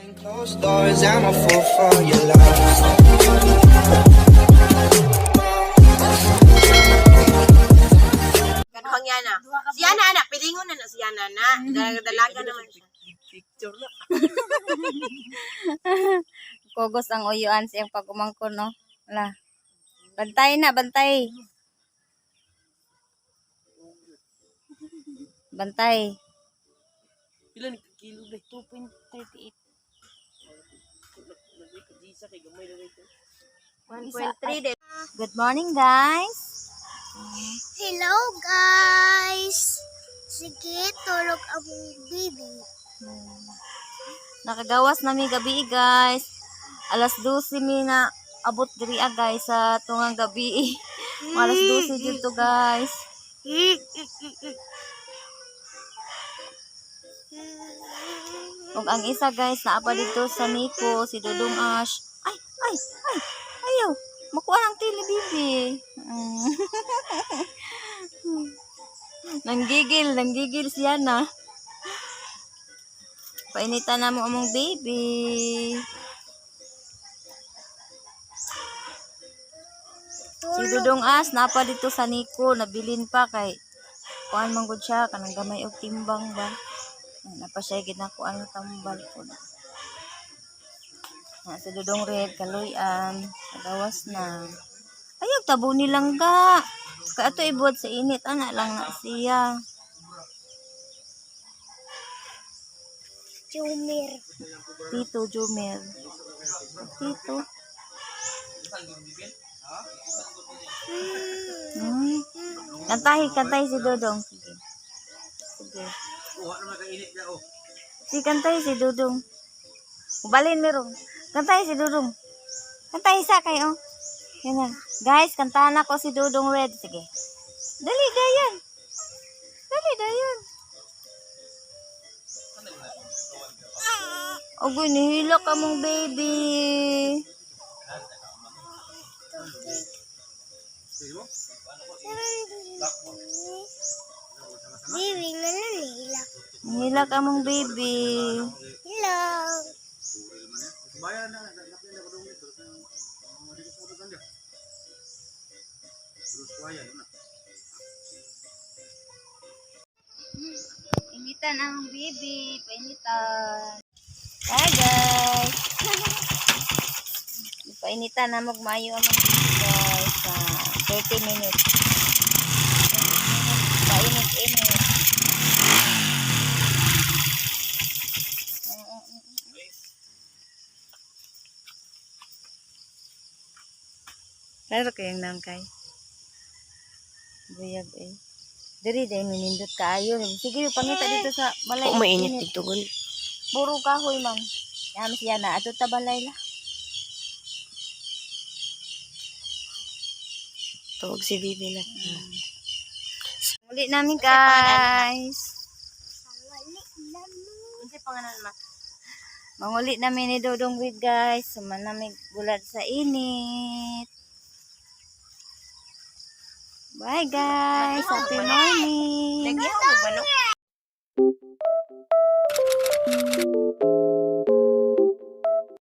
Closed doors, I'm a fool for your love. Kanang Yana. Si Yana, anak. Pilingon na si Yana, na. Dalaga naman siya. Picture na. Kugos ang uyuan siyang pagumangkon, no? Wala. Bantay na, bantay. Bantay. Pila ni kilo na? 2.38. 1.3 din. Good morning, guys. Hello guys! Sige, tulog ang baby. Nakagawas na mi gabi, guys. Alas 12 mi na abot diri guys sa tungang gabi. Alas 12 dito, guys. Ug ang isa, guys, naapa dito sa Nico, si Dudong Ash. Ay, ayaw. Makuha ng tili, bibi. Nanggigil siya na. Painitan na mo among baby. Si Dudong Ash, naapa dito sa Nico, nabilin pa kay kuan man gud siya, kanang gamay og timbang ba. Napasyagid na kuan ng tambal po na. Sa Dudong Red, kaluyan, kagawas na. Ayaw, tabo nilang ga. Kaya ito ibuhat sa init, anak lang na siya. Jumir. Tito, Jumer. Tito. Kantay si Dudong. Sige. Si kantay si Dudong. Ubalin meron. Kantay si Dudong. Kantay isa kayo. Yan na. Guys, kantahan ako si Dudong Red. Sige. Dali, dayan. Ogoy, nihila ka mong baby. Baby, nananila. Nihila ka mong baby. Hello. Painitan ang baby. Painitan. Hi guys. Painitan na magmayo ang mga baby guys. 30 minutes. Painit-init. Laro kayong nangkay. Buyag eh. Diri dahil minindot kaayo. Sige, pangita dito sa balay. Kung mainit dito, gun. Puro kahoy man. Yan siya na. Ato ta balay la. Tuwag si Bibi na. Muli namin guys. Hindi pangalan ma. Manguli namin ni Dudong Red guys. Suman namin gulad sa init. Bye guys. Happy morning. Lagyan mo ba no?